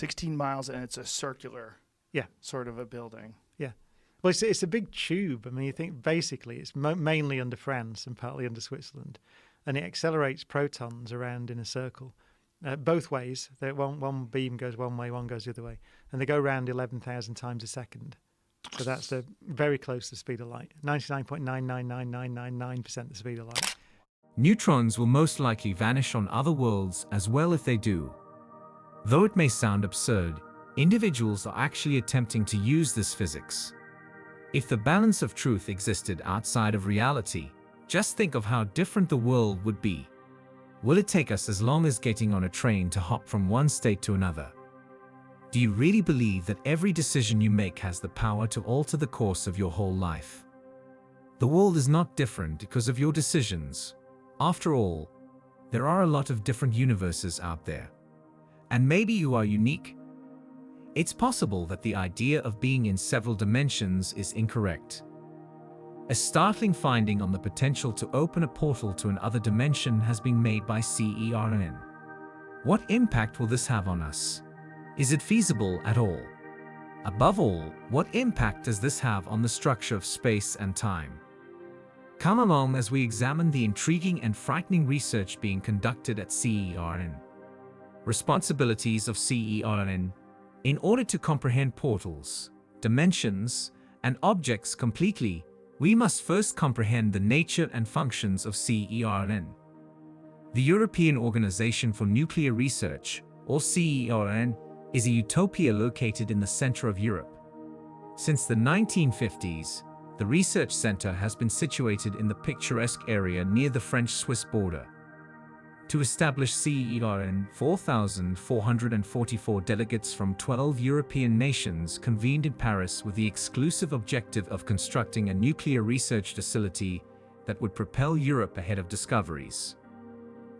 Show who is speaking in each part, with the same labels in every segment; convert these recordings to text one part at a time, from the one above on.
Speaker 1: 16 miles, and it's a circular
Speaker 2: Yeah.
Speaker 1: sort of a building.
Speaker 2: Yeah. Well, it's a big tube. I mean, you think basically it's mainly under France and partly under Switzerland, and it accelerates protons around in a circle, both ways. One beam goes one way, one goes the other way, and they go around 11,000 times a second. So that's very close to the speed of light, 99.999999% the speed of light.
Speaker 3: Neutrons will most likely vanish on other worlds as well if they do. Though it may sound absurd, individuals are actually attempting to use this physics. If the balance of truth existed outside of reality, just think of how different the world would be. Will it take us as long as getting on a train to hop from one state to another? Do you really believe that every decision you make has the power to alter the course of your whole life? The world is not different because of your decisions. After all, there are a lot of different universes out there. And maybe you are unique. It's possible that the idea of being in several dimensions is incorrect. A startling finding on the potential to open a portal to another dimension has been made by CERN. What impact will this have on us? Is it feasible at all? Above all, what impact does this have on the structure of space and time? Come along as we examine the intriguing and frightening research being conducted at CERN. Responsibilities of CERN. In order to comprehend portals, dimensions, and objects completely, we must first comprehend the nature and functions of CERN. The European Organization for Nuclear Research, or CERN, is a utopia located in the center of Europe. Since the 1950s, the research center has been situated in the picturesque area near the French-Swiss border. To establish CERN, 4,444 delegates from 12 European nations convened in Paris with the exclusive objective of constructing a nuclear research facility that would propel Europe ahead of discoveries.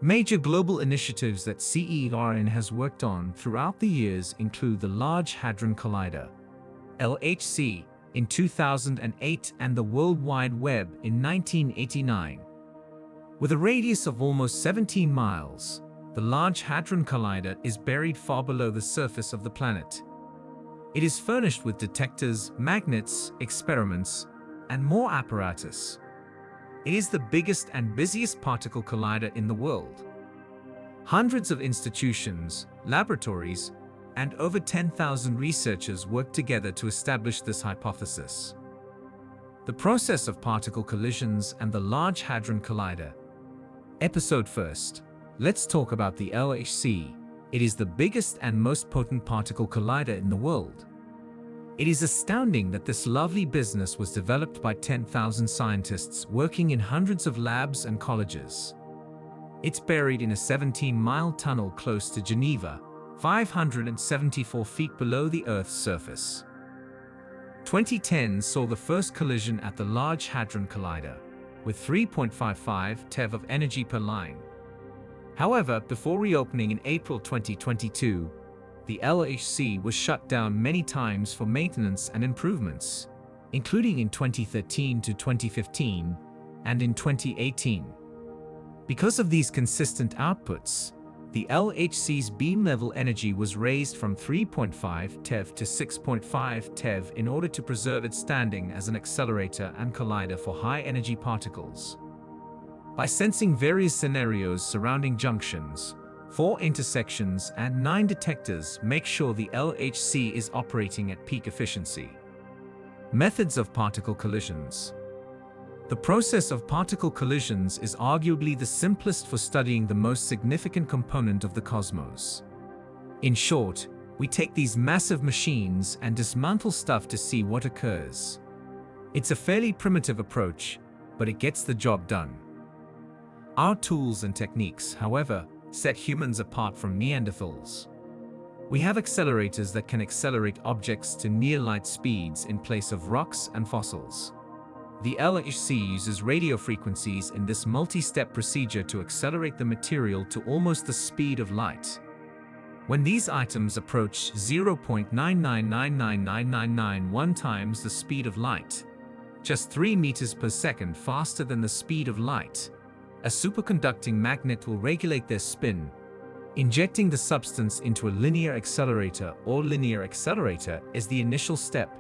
Speaker 3: Major global initiatives that CERN has worked on throughout the years include the Large Hadron Collider, LHC, in 2008 and the World Wide Web in 1989. With a radius of almost 17 miles, the Large Hadron Collider is buried far below the surface of the planet. It is furnished with detectors, magnets, experiments, and more apparatus. It is the biggest and busiest particle collider in the world. Hundreds of institutions, laboratories, and over 10,000 researchers work together to establish this hypothesis. The process of particle collisions and the Large Hadron Collider. Episode first. Let's talk about the LHC. It is the biggest and most potent particle collider in the world. It is astounding that this lovely business was developed by 10,000 scientists working in hundreds of labs and colleges. It's buried in a 17-mile tunnel close to Geneva, 574 feet below the Earth's surface. 2010 saw the first collision at the Large Hadron Collider, with 3.55 TeV of energy per line. However, before reopening in April 2022, the LHC was shut down many times for maintenance and improvements, including in 2013 to 2015 and in 2018. Because of these consistent outputs, the LHC's beam level energy was raised from 3.5 TeV to 6.5 TeV in order to preserve its standing as an accelerator and collider for high-energy particles. By sensing various scenarios surrounding junctions, 4 intersections and 9 detectors make sure the LHC is operating at peak efficiency. Methods of particle collisions. The process of particle collisions is arguably the simplest for studying the most significant component of the cosmos. In short, we take these massive machines and dismantle stuff to see what occurs. It's a fairly primitive approach, but it gets the job done. Our tools and techniques, however, set humans apart from Neanderthals. We have accelerators that can accelerate objects to near-light speeds in place of rocks and fossils. The LHC uses radio frequencies in this multi-step procedure to accelerate the material to almost the speed of light. When these items approach 0.9999991 times the speed of light, just 3 meters per second faster than the speed of light, a superconducting magnet will regulate their spin, Injecting the substance into a linear accelerator or linear accelerator is the initial step.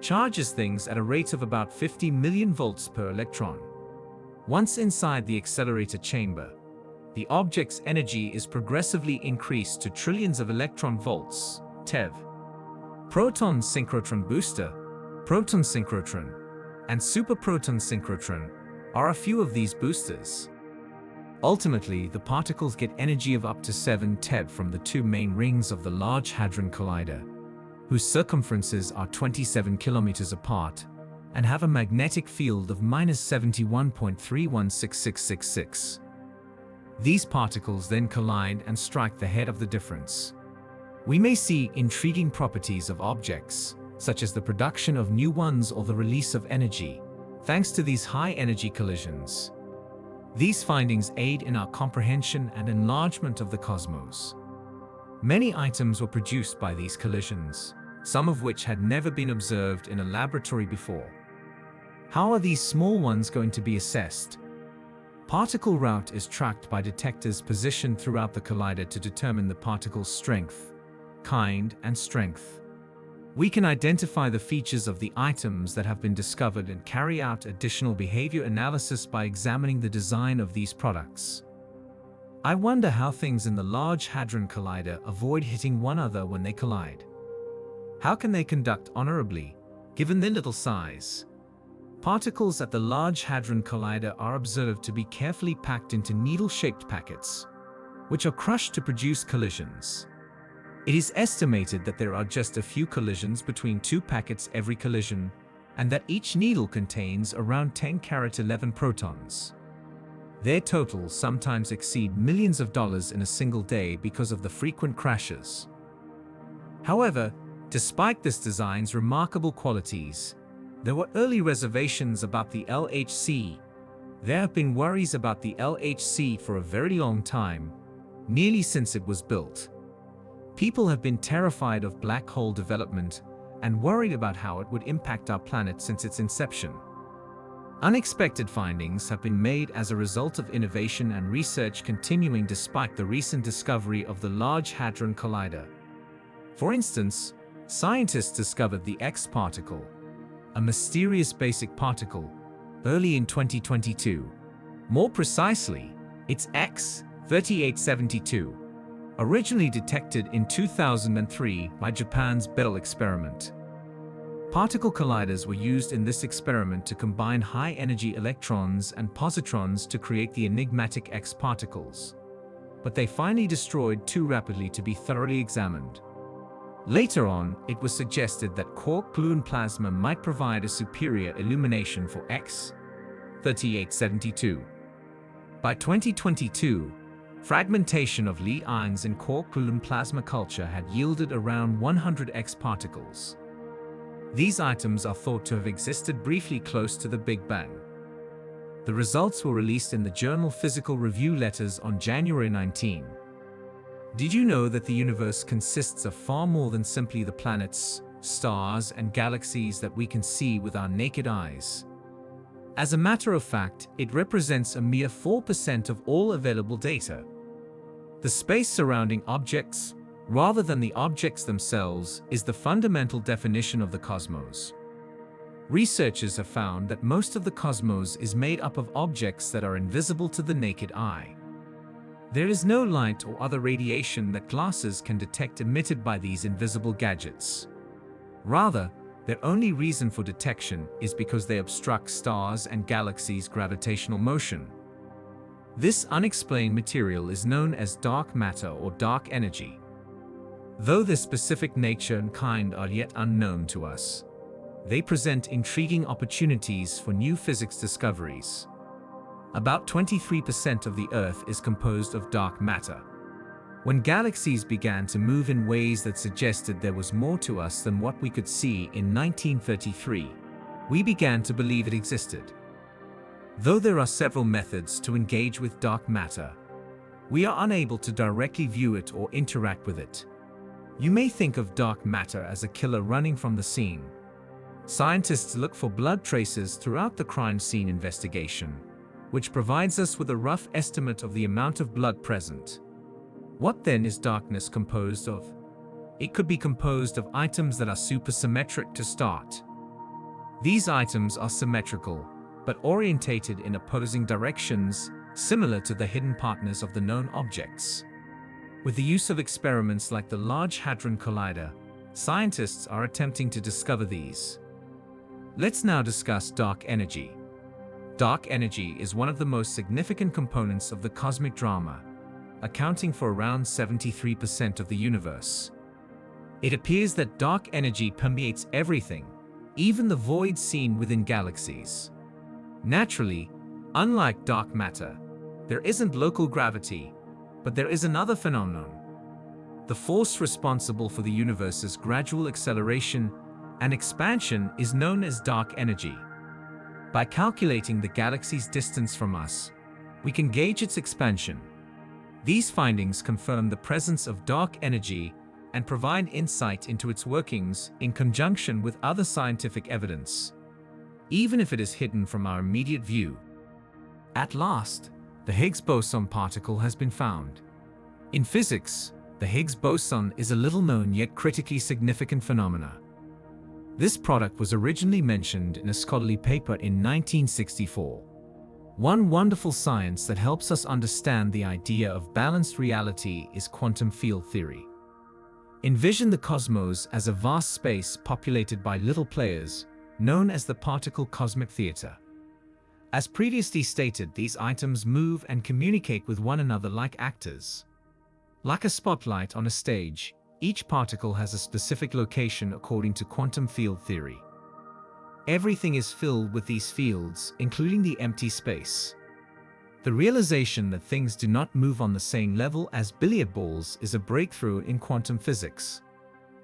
Speaker 3: Charges things at a rate of about 50 million volts per electron. Once inside the accelerator chamber, the object's energy is progressively increased to trillions of electron volts, TeV. Proton synchrotron booster, proton synchrotron, and superproton synchrotron are a few of these boosters. Ultimately, the particles get energy of up to 7 TeV from the two main rings of the Large Hadron Collider, whose circumferences are 27 kilometers apart and have a magnetic field of -71.316666. These particles then collide and strike the head of the difference. We may see intriguing properties of objects, such as the production of new ones or the release of energy, thanks to these high-energy collisions. These findings aid in our comprehension and enlargement of the cosmos. Many items were produced by these collisions, some of which had never been observed in a laboratory before. How are these small ones going to be assessed? Particle route is tracked by detectors positioned throughout the collider to determine the particle's strength, kind, and strength. We can identify the features of the items that have been discovered and carry out additional behavior analysis by examining the design of these products. I wonder how things in the Large Hadron Collider avoid hitting one another when they collide. How can they conduct honorably, given their little size? Particles at the Large Hadron Collider are observed to be carefully packed into needle-shaped packets, which are crushed to produce collisions. It is estimated that there are just a few collisions between two packets every collision, and that each needle contains around 10^11 protons. Their totals sometimes exceed millions of dollars in a single day because of the frequent crashes. However, despite this design's remarkable qualities, there were early reservations about the LHC. There have been worries about the LHC for a very long time, nearly since it was built. People have been terrified of black hole development and worried about how it would impact our planet since its inception. Unexpected findings have been made as a result of innovation and research continuing despite the recent discovery of the Large Hadron Collider. For instance, scientists discovered the X particle, a mysterious basic particle, early in 2022. More precisely, it's X3872, originally detected in 2003 by Japan's Bell experiment. Particle colliders were used in this experiment to combine high-energy electrons and positrons to create the enigmatic X particles, but they finally destroyed too rapidly to be thoroughly examined. Later on, it was suggested that quark-gluon plasma might provide a superior illumination for X3872. By 2022, fragmentation of Li ions in quark-gluon plasma culture had yielded around 100 X particles. These items are thought to have existed briefly close to the Big Bang. The results were released in the journal Physical Review Letters on January 19. Did you know that the universe consists of far more than simply the planets, stars, and galaxies that we can see with our naked eyes? As a matter of fact, it represents a mere 4% of all available data. The space surrounding objects, rather than the objects themselves, is the fundamental definition of the cosmos. Researchers have found that most of the cosmos is made up of objects that are invisible to the naked eye. There is no light or other radiation that glasses can detect emitted by these invisible gadgets. Rather, their only reason for detection is because they obstruct stars and galaxies' gravitational motion. This unexplained material is known as dark matter or dark energy. Though their specific nature and kind are yet unknown to us, they present intriguing opportunities for new physics discoveries. About 23% of the Earth is composed of dark matter. When galaxies began to move in ways that suggested there was more to us than what we could see in 1933, we began to believe it existed. Though there are several methods to engage with dark matter, we are unable to directly view it or interact with it. You may think of dark matter as a killer running from the scene. Scientists look for blood traces throughout the crime scene investigation, which provides us with a rough estimate of the amount of blood present. What then is darkness composed of? It could be composed of items that are supersymmetric to start. These items are symmetrical, but orientated in opposing directions, similar to the hidden partners of the known objects. With the use of experiments like the Large Hadron Collider, scientists are attempting to discover these. Let's now discuss dark energy. Dark energy is one of the most significant components of the cosmic drama, accounting for around 73% of the universe. It appears that dark energy permeates everything, even the void seen within galaxies. Naturally, unlike dark matter, there isn't local gravity, but there is another phenomenon. The force responsible for the universe's gradual acceleration and expansion is known as dark energy. By calculating the galaxy's distance from us, we can gauge its expansion. These findings confirm the presence of dark energy and provide insight into its workings in conjunction with other scientific evidence, even if it is hidden from our immediate view. At last, the Higgs boson particle has been found. In physics, the Higgs boson is a little-known yet critically significant phenomena. This product was originally mentioned in a scholarly paper in 1964. One wonderful science that helps us understand the idea of balanced reality is quantum field theory. Envision the cosmos as a vast space populated by little players, known as the particle cosmic theater. As previously stated, these items move and communicate with one another like actors. Like a spotlight on a stage, each particle has a specific location according to quantum field theory. Everything is filled with these fields, including the empty space. The realization that things do not move on the same level as billiard balls is a breakthrough in quantum physics.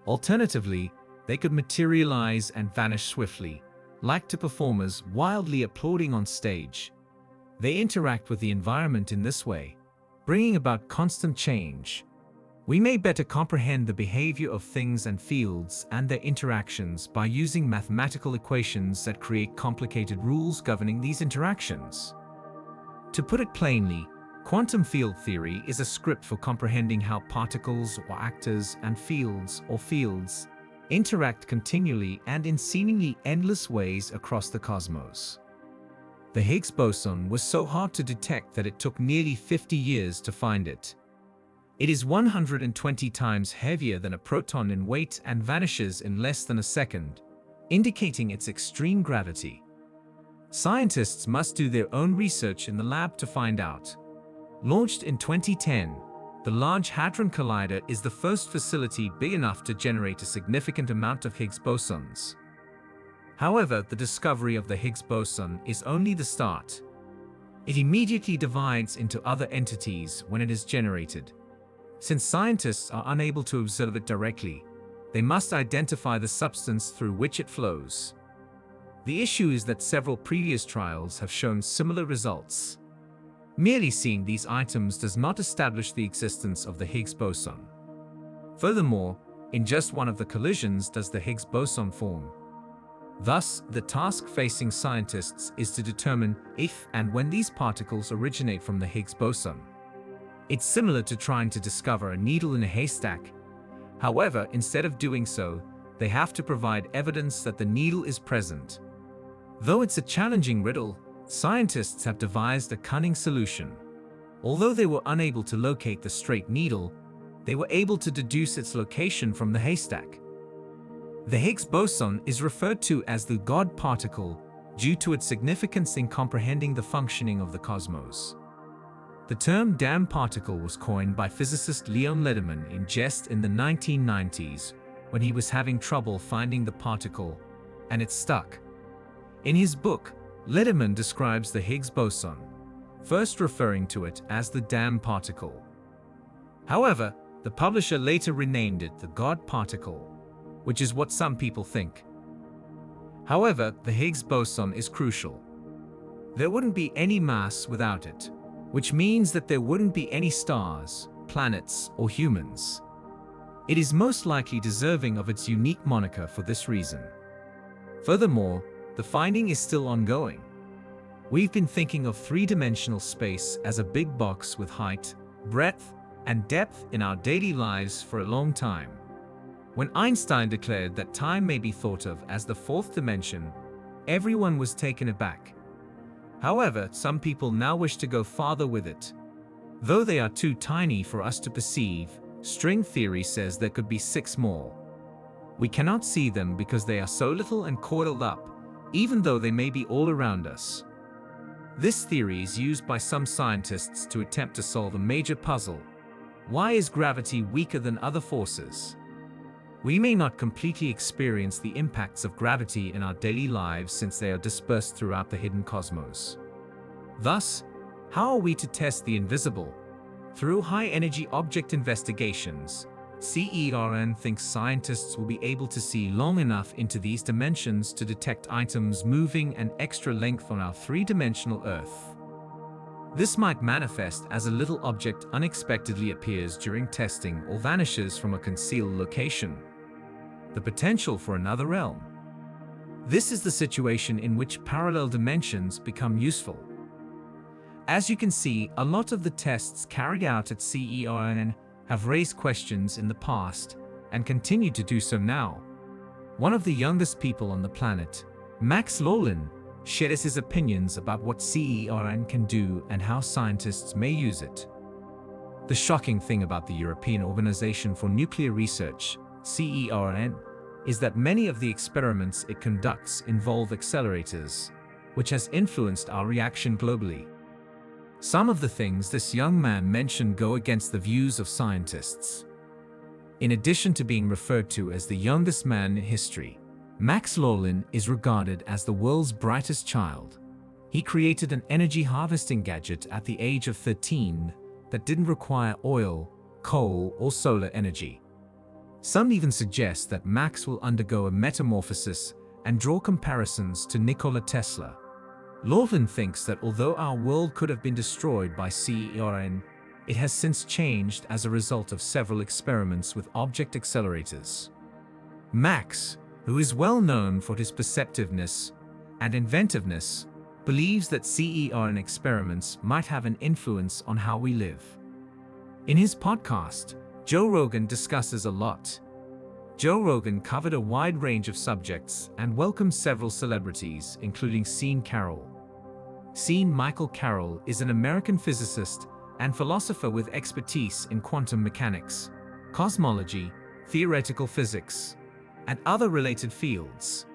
Speaker 3: Alternatively, they could materialize and vanish swiftly, like two performers wildly applauding on stage. They interact with the environment in this way, bringing about constant change. We may better comprehend the behavior of things and fields and their interactions by using mathematical equations that create complicated rules governing these interactions. To put it plainly, quantum field theory is a script for comprehending how particles or actors and fields interact continually and in seemingly endless ways across the cosmos. The Higgs boson was so hard to detect that it took nearly 50 years to find it. It is 120 times heavier than a proton in weight and vanishes in less than a second, indicating its extreme gravity. Scientists must do their own research in the lab to find out. Launched in 2010, the Large Hadron Collider is the first facility big enough to generate a significant amount of Higgs bosons. However, the discovery of the Higgs boson is only the start. It immediately divides into other entities when it is generated. Since scientists are unable to observe it directly, they must identify the substance through which it flows. The issue is that several previous trials have shown similar results. Merely seeing these items does not establish the existence of the Higgs boson. Furthermore, in just one of the collisions does the Higgs boson form. Thus, the task facing scientists is to determine if and when these particles originate from the Higgs boson. It's similar to trying to discover a needle in a haystack. However, instead of doing so, they have to provide evidence that the needle is present. Though it's a challenging riddle, scientists have devised a cunning solution. Although they were unable to locate the straight needle, they were able to deduce its location from the haystack. The Higgs boson is referred to as the God particle due to its significance in comprehending the functioning of the cosmos. The term damn particle was coined by physicist Leon Lederman in jest in the 1990s when he was having trouble finding the particle, and it stuck. In his book, Lederman describes the Higgs boson, first referring to it as the damn particle. However, the publisher later renamed it the God particle, which is what some people think. However, the Higgs boson is crucial. There wouldn't be any mass without it, which means that there wouldn't be any stars, planets, or humans. It is most likely deserving of its unique moniker for this reason. Furthermore, the finding is still ongoing. We've been thinking of three-dimensional space as a big box with height, breadth, and depth in our daily lives for a long time. When Einstein declared that time may be thought of as the fourth dimension, everyone was taken aback. However, some people now wish to go farther with it. Though they are too tiny for us to perceive, string theory says there could be 6 more. We cannot see them because they are so little and coiled up, even though they may be all around us. This theory is used by some scientists to attempt to solve a major puzzle. Why is gravity weaker than other forces? We may not completely experience the impacts of gravity in our daily lives since they are dispersed throughout the hidden cosmos. Thus, how are we to test the invisible? Through high-energy object investigations, CERN thinks scientists will be able to see long enough into these dimensions to detect items moving an extra length on our 3-dimensional Earth. This might manifest as a little object unexpectedly appears during testing or vanishes from a concealed location. The potential for another realm. This is the situation in which parallel dimensions become useful. As you can see, a lot of the tests carried out at CERN have raised questions in the past and continue to do so now. One of the youngest people on the planet, Max Lowlin, shares his opinions about what CERN can do and how scientists may use it. The shocking thing about the European Organization for Nuclear Research, CERN, is that many of the experiments it conducts involve accelerators, which has influenced our reaction globally. Some of the things this young man mentioned go against the views of scientists. In addition to being referred to as the youngest man in history, Max Lowlin is regarded as the world's brightest child. He created an energy harvesting gadget at the age of 13 that didn't require oil, coal, or solar energy. Some even suggest that Max will undergo a metamorphosis and draw comparisons to Nikola Tesla. Lowlin thinks that although our world could have been destroyed by CERN, it has since changed as a result of several experiments with object accelerators. Max, who is well known for his perceptiveness and inventiveness, believes that CERN experiments might have an influence on how we live. In his podcast, Joe Rogan discusses a lot. Joe Rogan covered a wide range of subjects and welcomed several celebrities, including Sean Carroll. Sean Michael Carroll is an American physicist and philosopher with expertise in quantum mechanics, cosmology, theoretical physics, and other related fields.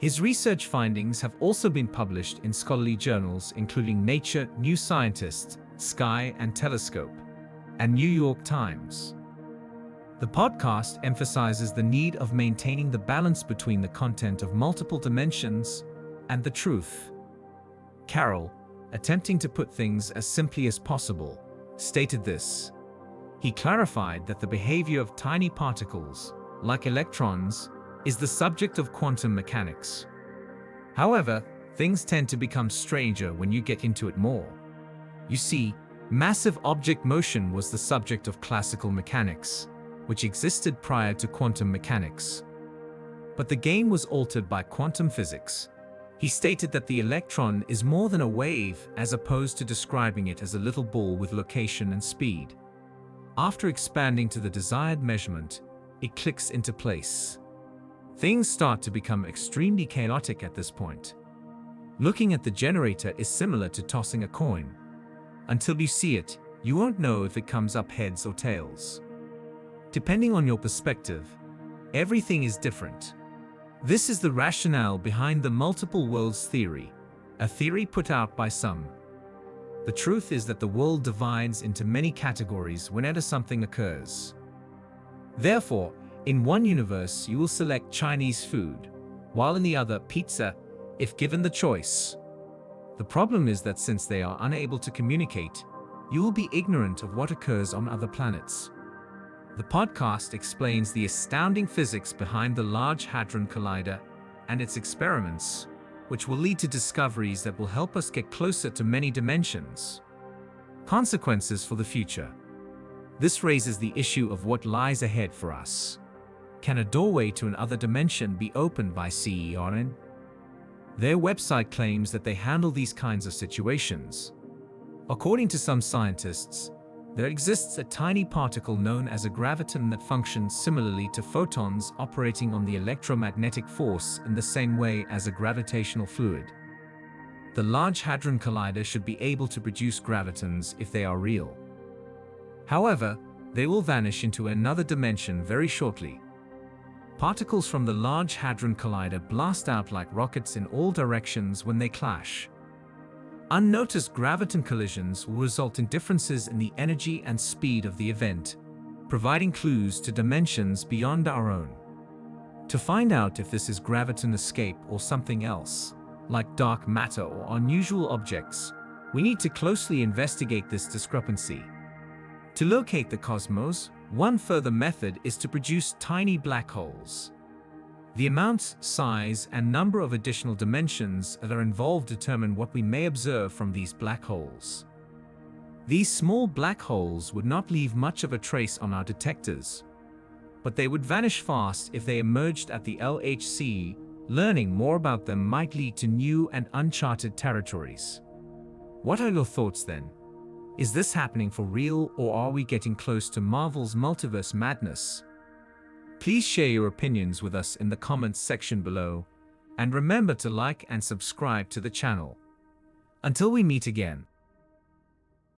Speaker 3: His research findings have also been published in scholarly journals including Nature, New Scientist, Sky and Telescope, and New York Times. The podcast emphasizes the need of maintaining the balance between the content of multiple dimensions and the truth. Carroll, attempting to put things as simply as possible, stated this. He clarified that the behavior of tiny particles, like electrons, is the subject of quantum mechanics. However, things tend to become stranger when you get into it more. You see, massive object motion was the subject of classical mechanics, which existed prior to quantum mechanics. But the game was altered by quantum physics. He stated that the electron is more than a wave as opposed to describing it as a little ball with location and speed. After expanding to the desired measurement, it clicks into place. Things start to become extremely chaotic at this point. Looking at the generator is similar to tossing a coin. Until you see it, you won't know if it comes up heads or tails. Depending on your perspective, everything is different. This is the rationale behind the multiple worlds theory, a theory put out by some. The truth is that the world divides into many categories whenever something occurs. Therefore, in one universe you will select Chinese food, while in the other pizza, if given the choice. The problem is that since they are unable to communicate, you will be ignorant of what occurs on other planets. The podcast explains the astounding physics behind the Large Hadron Collider and its experiments, which will lead to discoveries that will help us get closer to many dimensions. Consequences for the future. This raises the issue of what lies ahead for us. Can a doorway to another dimension be opened by CERN? Their website claims that they handle these kinds of situations. According to some scientists, There exists a tiny particle known as a graviton that functions similarly to photons operating on the electromagnetic force in the same way as a gravitational fluid. The Large Hadron Collider should be able to produce gravitons if they are real. However, they will vanish into another dimension very shortly. Particles from the Large Hadron Collider blast out like rockets in all directions when they clash. Unnoticed graviton collisions will result in differences in the energy and speed of the event, providing clues to dimensions beyond our own. To find out if this is graviton escape or something else, like dark matter or unusual objects, we need to closely investigate this discrepancy. To locate the cosmos, one further method is to produce tiny black holes. The amount, size, and number of additional dimensions that are involved determine what we may observe from these black holes. These small black holes would not leave much of a trace on our detectors, but they would vanish fast if they emerged at the LHC. Learning more about them might lead to new and uncharted territories. What are your thoughts then? Is this happening for real, or are we getting close to Marvel's multiverse madness? Please share your opinions with us in the comments section below, and remember to like and subscribe to the channel. Until we meet again.